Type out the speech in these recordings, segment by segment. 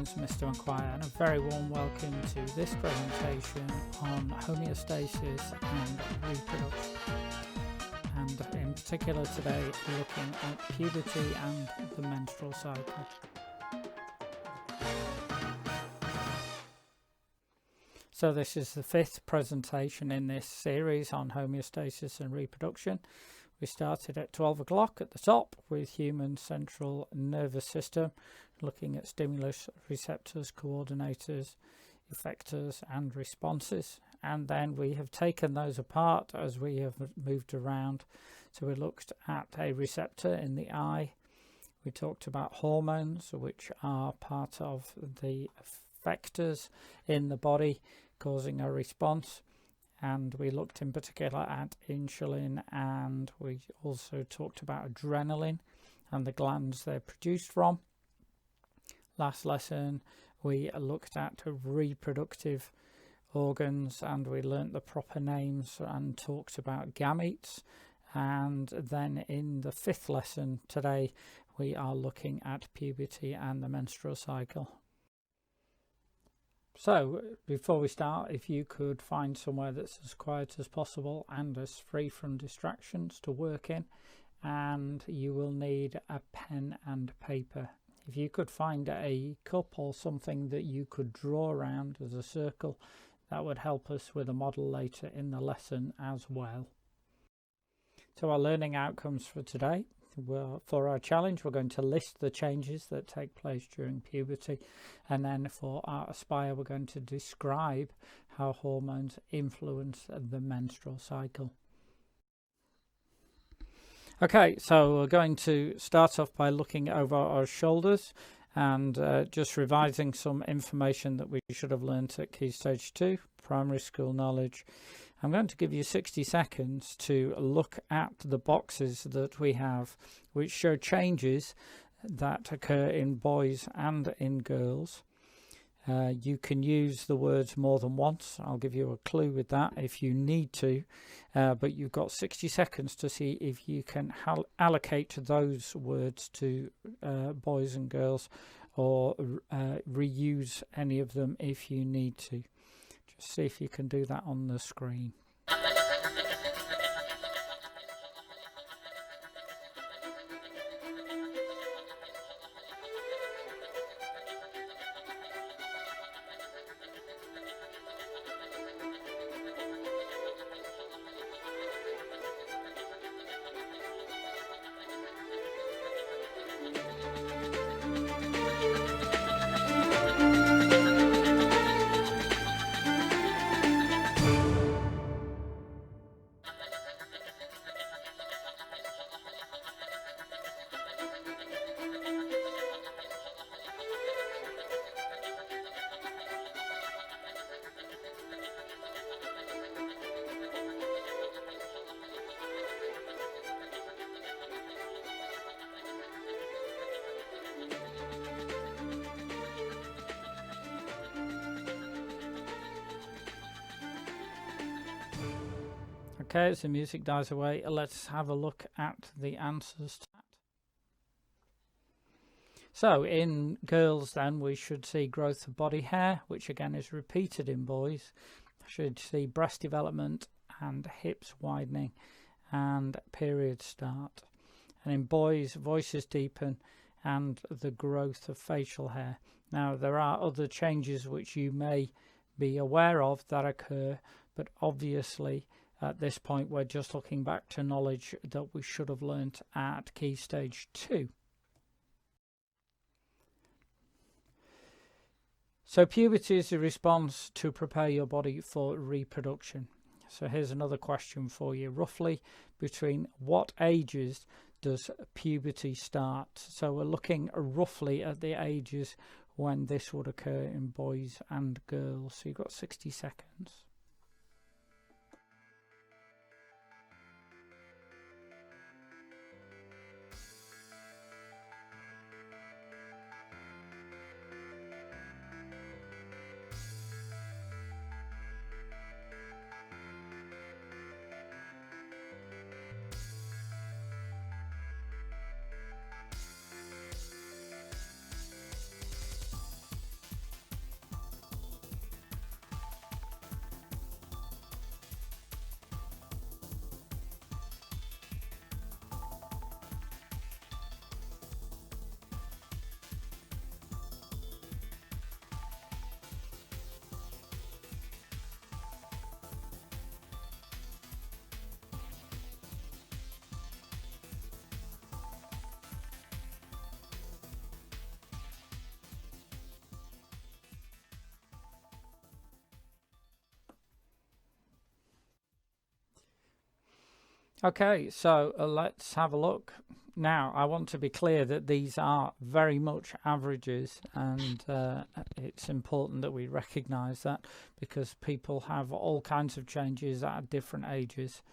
name's Mr. Inquirer, and a very warm welcome to this presentation on homeostasis and reproduction. And in particular today, looking at puberty and the menstrual cycle. So this is the fifth presentation in this series on homeostasis and reproduction. We started at 12 o'clock at the top with human central nervous system, looking at stimulus, receptors, coordinators, effectors and responses. And then we have taken those apart as we have moved around. So we looked at a receptor in the eye. We talked about hormones, which are part of the effectors in the body causing a response. And we looked in particular at insulin, and we also talked about adrenaline and the glands they're produced from. Last lesson we looked at reproductive organs, and we learnt the proper names and talked about gametes. And then in the fifth lesson today we are looking at puberty and the menstrual cycle. So before we start, if you could find somewhere that's as quiet as possible and as free from distractions to work in, and you will need a pen and paper. If you could find a cup or something that you could draw around as a circle, that would help us with a model later in the lesson as well. So our learning outcomes for today. For our challenge, we're going to list the changes that take place during puberty, and then for our Aspire we're going to describe how hormones influence the menstrual cycle. Okay, so we're going to start off by looking over our shoulders and just revising some information that we should have learnt at Key Stage 2, primary school knowledge. I'm going to give you 60 seconds to look at the boxes that we have, which show changes that occur in boys and in girls. You can use the words more than once. I'll give you a clue with that if you need to, but you've got 60 seconds to see if you can allocate those words to boys and girls, or reuse any of them if you need to. Just see if you can do that on the screen. Okay, as the music dies away, let's have a look at the answers to that. So in girls then we should see growth of body hair, which again is repeated in boys. Should see breast development and hips widening and period start. And in boys, voices deepen and the growth of facial hair. Now there are other changes which you may be aware of that occur, but obviously at this point we're just looking back to knowledge that we should have learnt at Key Stage 2. So puberty is a response to prepare your body for reproduction. So here's another question for you. Roughly between what ages does puberty start? So we're looking roughly at the ages when this would occur in boys and girls. So you've got 60 seconds. Okay, so let's have a look. Now, I want to be clear that these are very much averages, and it's important that we recognise that, because people have all kinds of changes at different ages.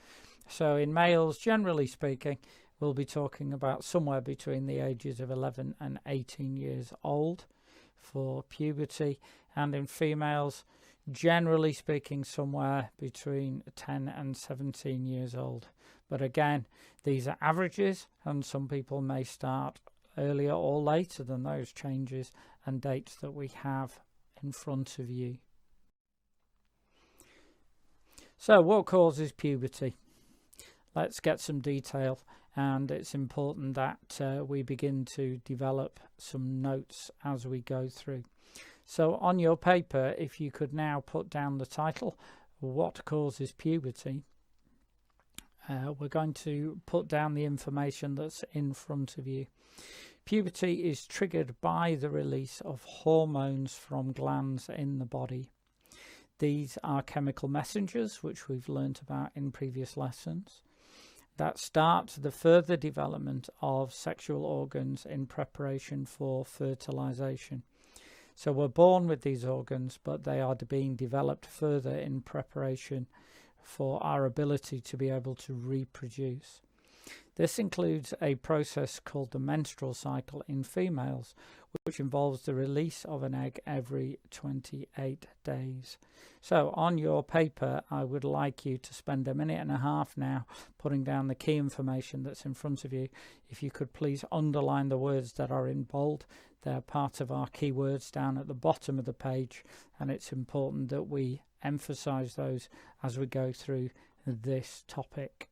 So in males, generally speaking, we'll be talking about somewhere between the ages of 11 and 18 years old for puberty, and in females, generally speaking, somewhere between 10 and 17 years old. But again, these are averages, and some people may start earlier or later than those changes and dates that we have in front of you. So what causes puberty? Let's get some detail, and it's important that we begin to develop some notes as we go through. So on your paper, if you could now put down the title, What Causes Puberty? We're going to put down the information that's in front of you. Puberty is triggered by the release of hormones from glands in the body. These are chemical messengers, which we've learnt about in previous lessons, that start the further development of sexual organs in preparation for fertilization. So we're born with these organs, but they are being developed further in preparation for our ability to be able to reproduce. This includes a process called the menstrual cycle in females, which involves the release of an egg every 28 days. So on your paper, I would like you to spend a minute and a half now putting down the key information that's in front of you. If you could please underline the words that are in bold. They're part of our keywords down at the bottom of the page, and it's important that we emphasize those as we go through this topic.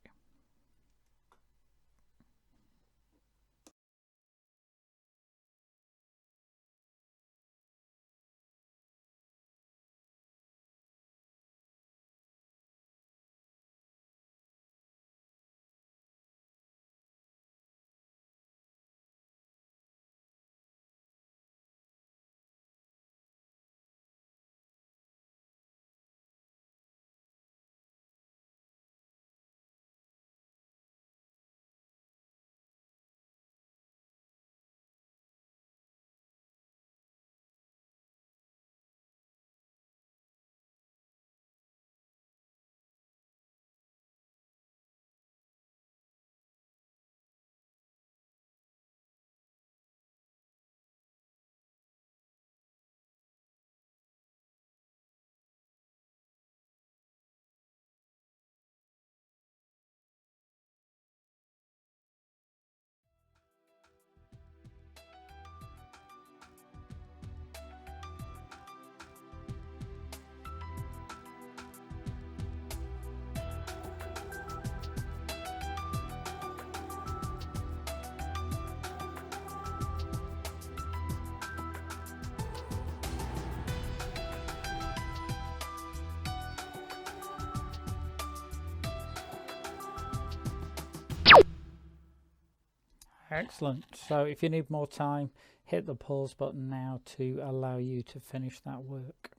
Excellent. So if you need more time, hit the pause button now to allow you to finish that work.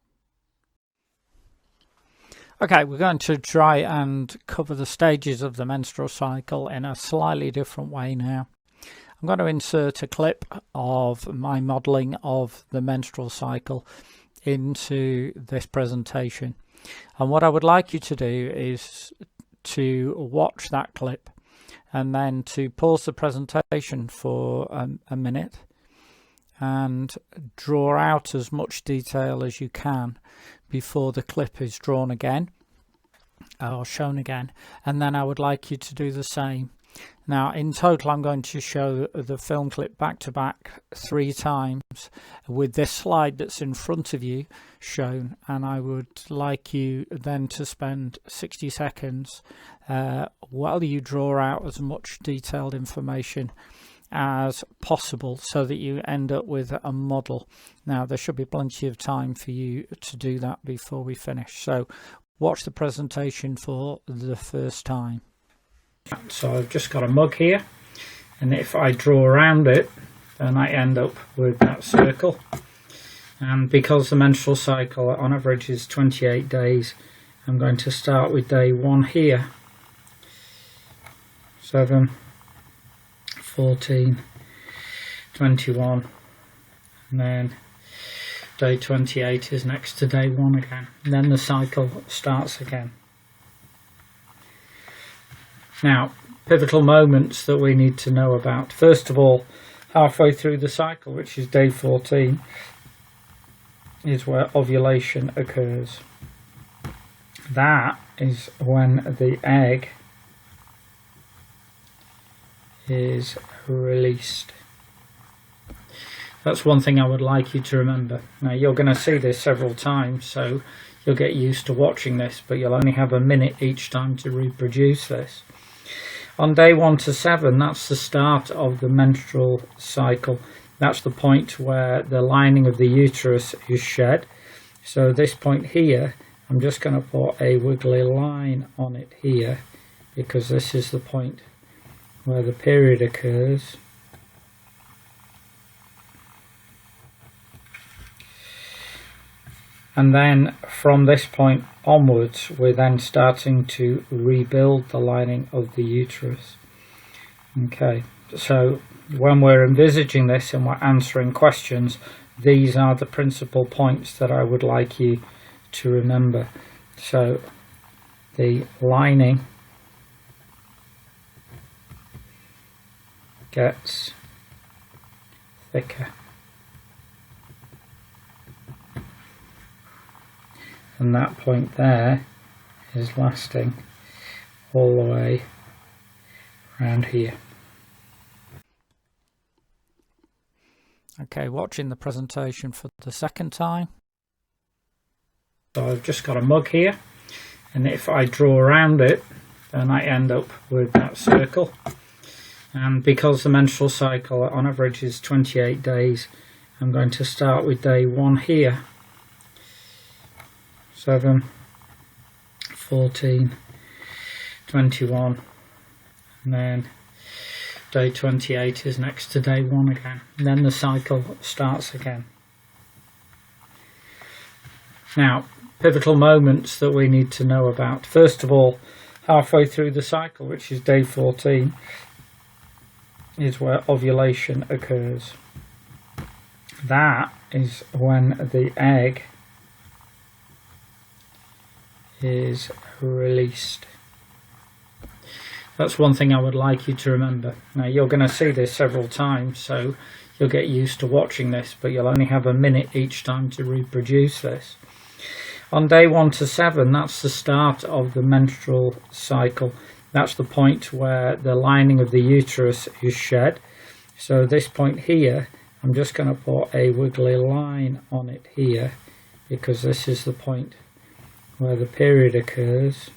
Okay, we're going to try and cover the stages of the menstrual cycle in a slightly different way now. I'm going to insert a clip of my modelling of the menstrual cycle into this presentation. And what I would like you to do is to watch that clip and then to pause the presentation for a minute and draw out as much detail as you can before the clip is drawn again or shown again, and then I would like you to do the same. Now in total I'm going to show the film clip back to back 3 times with this slide that's in front of you shown, and I would like you then to spend 60 seconds while you draw out as much detailed information as possible so that you end up with a model. Now there should be plenty of time for you to do that before we finish, so watch the presentation for the first time. So I've just got a mug here, and if I draw around it then I end up with that circle, and because the menstrual cycle on average is 28 days, I'm going to start with day 1 here 7, 14, 21, and then day 28 is next to day 1 again, and then the cycle starts again. Now, pivotal moments that we need to know about. First of all, halfway through the cycle, which is day 14, is where ovulation occurs. That is when the egg is released. That's one thing I would like you to remember. Now, you're going to see this several times, so you'll get used to watching this, but you'll only have a minute each time to reproduce this. On day 1 to 7, that's the start of the menstrual cycle. That's the point where the lining of the uterus is shed. So this point here, I'm just going to put a wiggly line on it here, because this is the point where the period occurs. And then from this point onwards, we're then starting to rebuild the lining of the uterus. Okay, so when we're envisaging this and we're answering questions, these are the principal points that I would like you to remember. So the lining gets thicker, and that point there is lasting all the way around here. Okay, watching the presentation for the second time. So I've just got a mug here, and if I draw around it, then I end up with that circle. And because the menstrual cycle on average is 28 days, I'm going to start with day 1 here. 7, 14, 21, and then day 28 is next to day 1 again, and then the cycle starts again. Now, pivotal moments that we need to know about. First of all, halfway through the cycle, which is day 14, is where ovulation occurs. That is when the egg is released. That's one thing I would like you to remember. Now, you're going to see this several times, so you'll get used to watching this, but you'll only have a minute each time to reproduce this. On day 1 to 7, that's the start of the menstrual cycle. That's the point where the lining of the uterus is shed. So this point here, I'm just going to put a wiggly line on it here, because this is the point where the period occurs.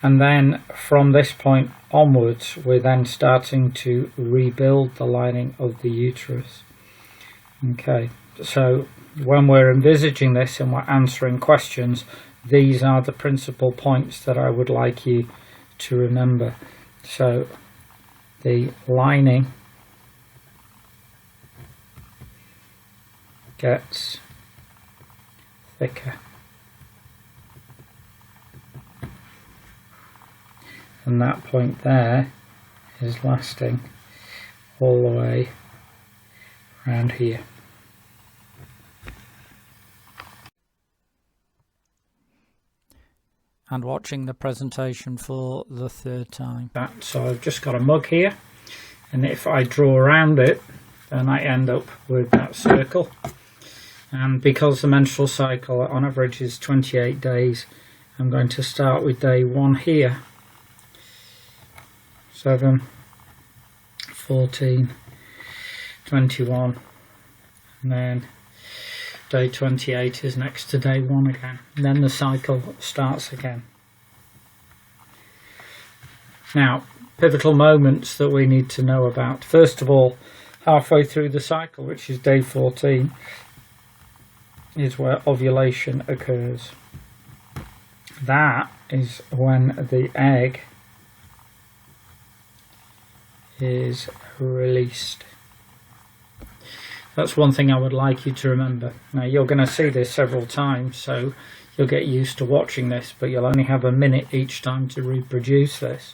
And then from this point onwards, we're then starting to rebuild the lining of the uterus. Okay, so when we're envisaging this and we're answering questions, these are the principal points that I would like you to remember. So the lining gets thicker, and that point there is lasting all the way around here. And watching the presentation for the third time. So I've just got a mug here, and if I draw around it, then I end up with that circle. And because the menstrual cycle on average is 28 days, I'm going to start with day 1 here. 7, 14, 21, and then day 28 is next to day 1 again, and then the cycle starts again. Now, pivotal moments that we need to know about. First of all, halfway through the cycle, which is day 14, is where ovulation occurs. That is when the egg is released. That's one thing I would like you to remember. Now, you're going to see this several times, so you'll get used to watching this, but you'll only have a minute each time to reproduce this.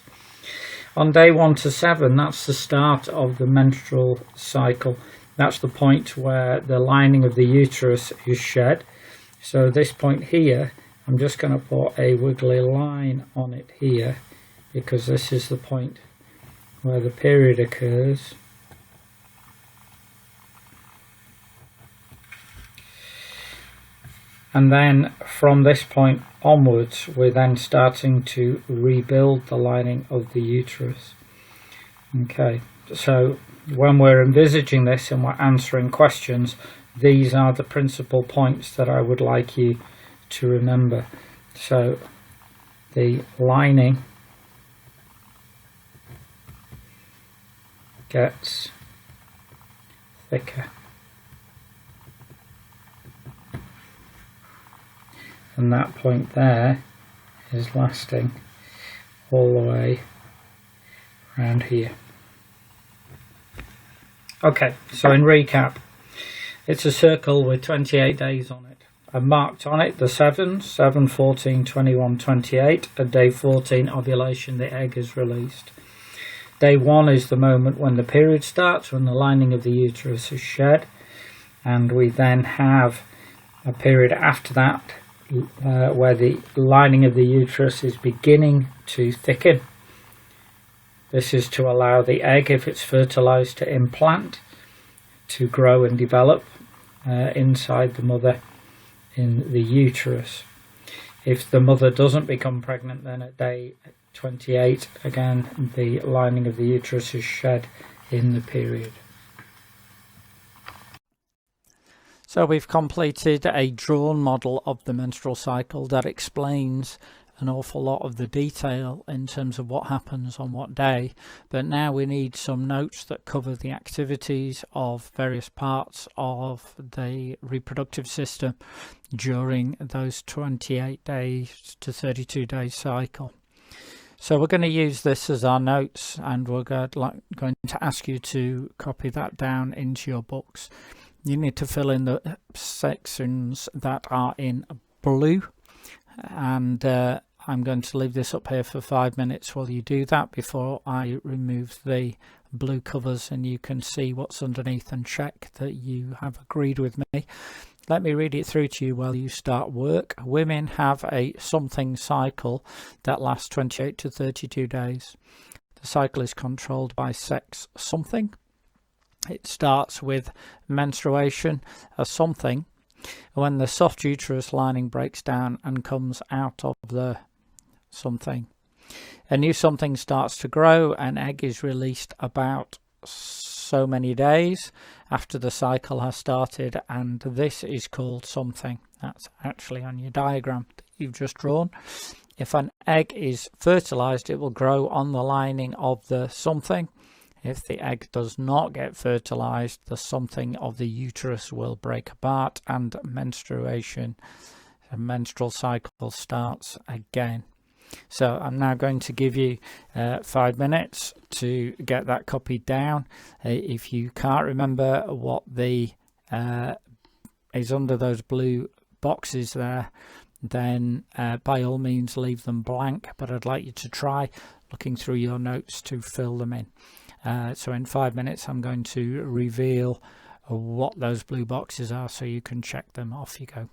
On day 1 to 7, that's the start of the menstrual cycle. That's the point where the lining of the uterus is shed. So this point here, I'm just going to put a wiggly line on it here, because this is the point where the period occurs. And then from this point onwards, we're then starting to rebuild the lining of the uterus. Okay, so when we're envisaging this and we're answering questions, these are the principal points that I would like you to remember. So the lining gets thicker. And that point there is lasting all the way around here. Okay, so in recap, it's a circle with 28 days on it. I've marked on it the 7s, 7, 14, 21, 28. At day 14, ovulation, the egg is released. Day 1 is the moment when the period starts, when the lining of the uterus is shed. And we then have a period after that where the lining of the uterus is beginning to thicken. This is to allow the egg, if it's fertilized, to implant, to grow and develop inside the mother in the uterus. If the mother doesn't become pregnant, then at day 28, again, the lining of the uterus is shed in the period. So we've completed a drawn model of the menstrual cycle that explains an awful lot of the detail in terms of what happens on what day, but now we need some notes that cover the activities of various parts of the reproductive system during those 28 days to 32 day cycle. So we're going to use this as our notes, and we're going to ask you to copy that down into your books. You need to fill in the sections that are in blue, and I'm going to leave this up here for 5 minutes while you do that before I remove the blue covers, and you can see what's underneath and check that you have agreed with me. Let me read it through to you while you start work. Women have a something cycle that lasts 28 to 32 days. The cycle is controlled by sex something. It starts with menstruation, a something, when the soft uterus lining breaks down and comes out of the something. A new something starts to grow. An egg is released about so many days after the cycle has started, and this is called something. That's actually on your diagram that you've just drawn. If an egg is fertilized, it will grow on the lining of the something. If the egg does not get fertilized, the something of the uterus will break apart and menstruation, a menstrual cycle starts again. So I'm now going to give you 5 minutes to get that copied down. If you can't remember what the is under those blue boxes there, then by all means leave them blank, but I'd like you to try looking through your notes to fill them in. So in 5 minutes I'm going to reveal what those blue boxes are so you can check them. Off you go.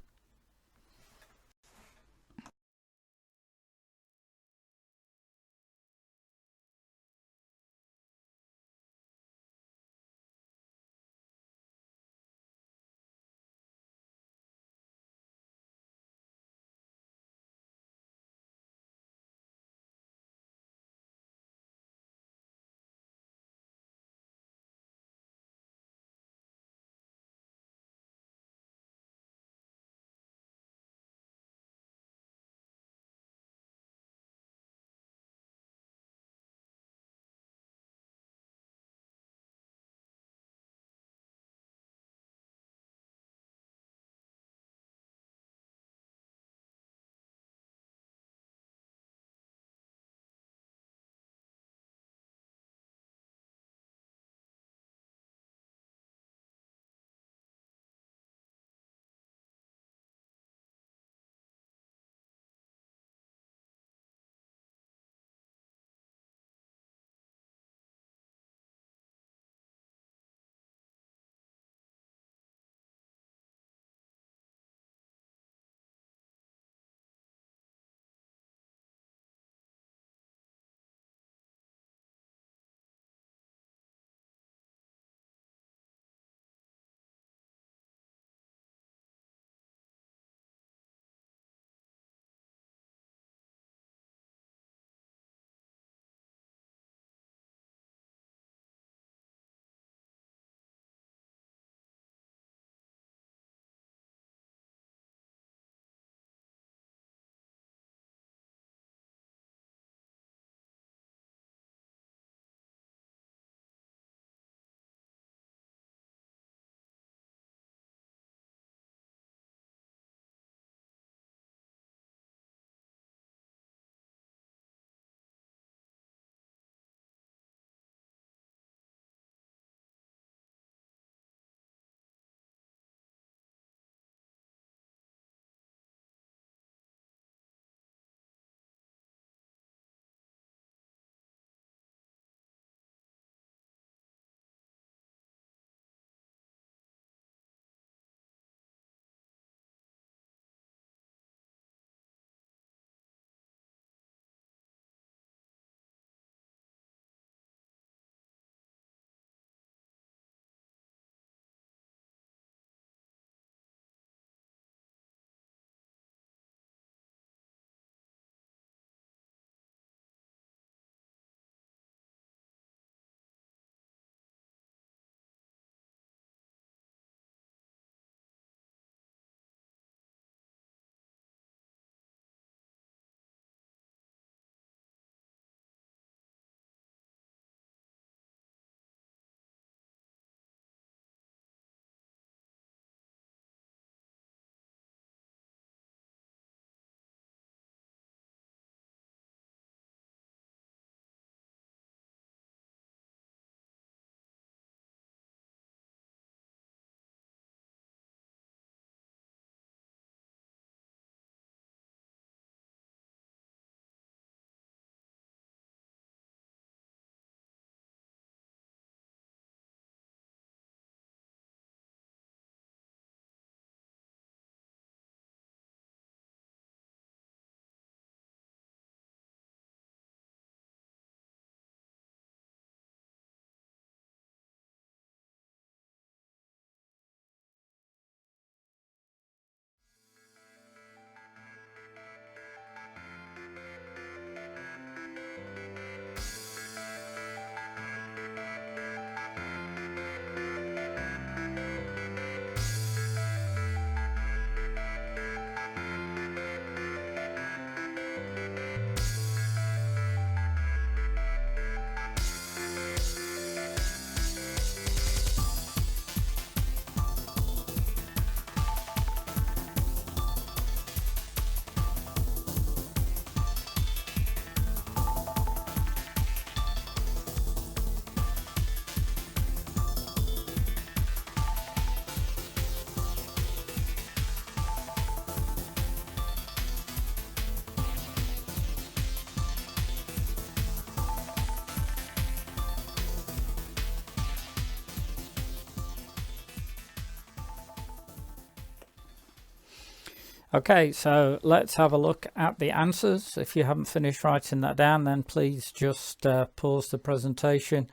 Okay, so let's have a look at the answers. If you haven't finished writing that down, then please just pause the presentation,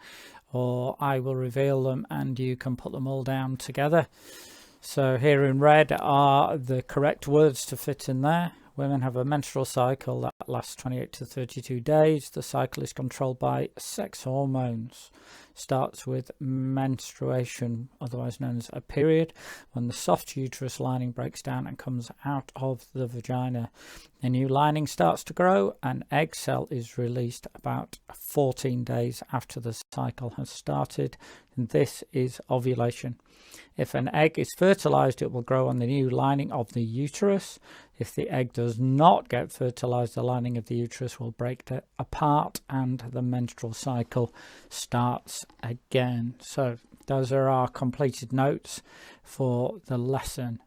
or I will reveal them and you can put them all down together. So here in red are the correct words to fit in there. Women have a menstrual cycle that lasts 28 to 32 days. The cycle is controlled by sex hormones. Starts with menstruation, otherwise known as a period, when the soft uterus lining breaks down and comes out of the vagina. A new lining starts to grow. An egg cell is released about 14 days after the cycle has started. And this is ovulation. If an egg is fertilized, it will grow on the new lining of the uterus. If the egg does not get fertilized, the lining of the uterus will break apart and the menstrual cycle starts again. So those are our completed notes for the lesson.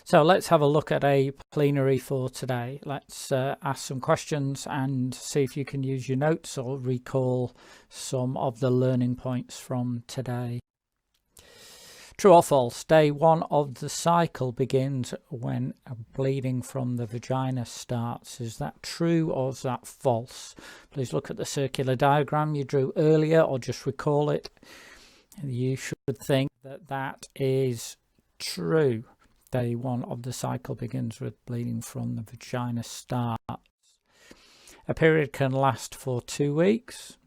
So let's have a look at a plenary for today. Let's ask some questions and see if you can use your notes or recall some of the learning points from today. True or false? Day 1 of the cycle begins when bleeding from the vagina starts. Is that true or is that false? Please look at the circular diagram you drew earlier, or just recall it. You should think that that is true. Day 1 of the cycle begins with bleeding from the vagina starts. A period can last for 2 weeks.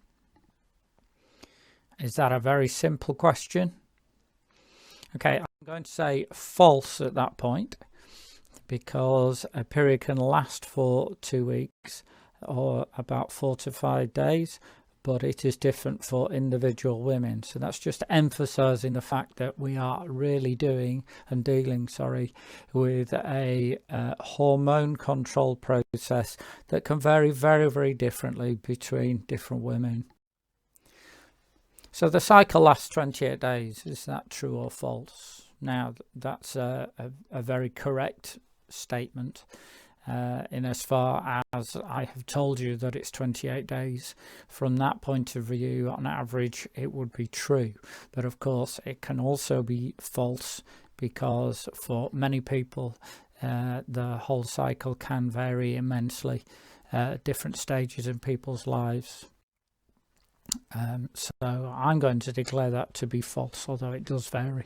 Is that a very simple question? Okay, I'm going to say false at that point, because a period can last for 2 weeks or about 4 to 5 days, but it is different for individual women. So that's just emphasizing the fact that we are really dealing with a hormone control process that can vary very, very differently between different women. So the cycle lasts 28 days. Is that true or false? Now, that's a very correct statement in as far as I have told you that it's 28 days. From that point of view, on average, it would be true. But of course, it can also be false, because for many people, the whole cycle can vary immensely at different stages in people's lives. So I'm going to declare that to be false, although it does vary.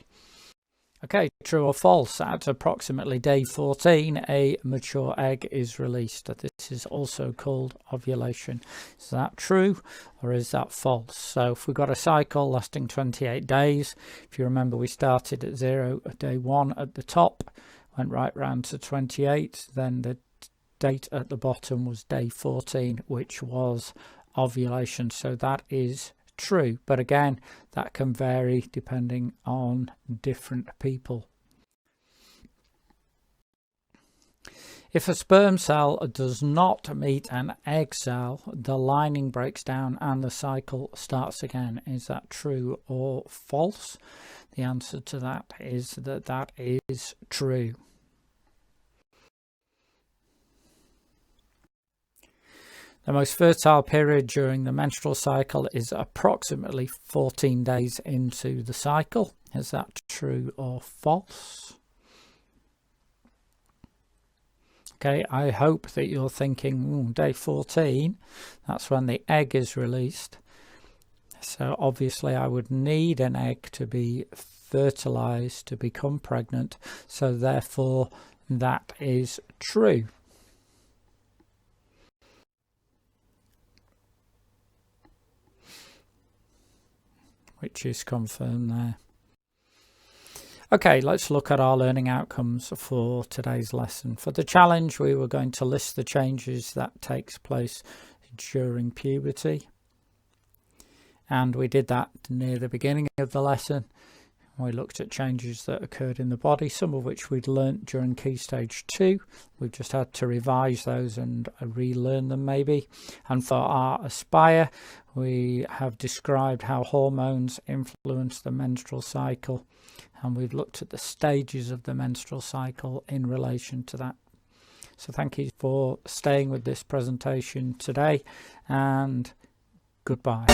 Okay, true or false? At approximately day 14, a mature egg is released. This is also called ovulation. Is that true or is that false? So if we've got a cycle lasting 28 days, if you remember, we started at 0 at day 1 at the top, went right round to 28, then the date at the bottom was day 14, which was ovulation. So that is true, but again, that can vary depending on different people. If a sperm cell does not meet an egg cell, the lining breaks down and the cycle starts again. Is that true or false? The answer to that is that is true. The most fertile period during the menstrual cycle is approximately 14 days into the cycle. Is that true or false? Okay, I hope that you're thinking, day 14, that's when the egg is released. So obviously I would need an egg to be fertilized to become pregnant. So therefore that is true. Which is confirmed there. Okay, let's look at our learning outcomes for today's lesson. For the challenge, we were going to list the changes that takes place during puberty. And we did that near the beginning of the lesson. We looked at changes that occurred in the body, some of which we'd learnt during Key Stage 2. We've just had to revise those and relearn them maybe. And for our Aspire, we have described how hormones influence the menstrual cycle. And we've looked at the stages of the menstrual cycle in relation to that. So thank you for staying with this presentation today, and goodbye.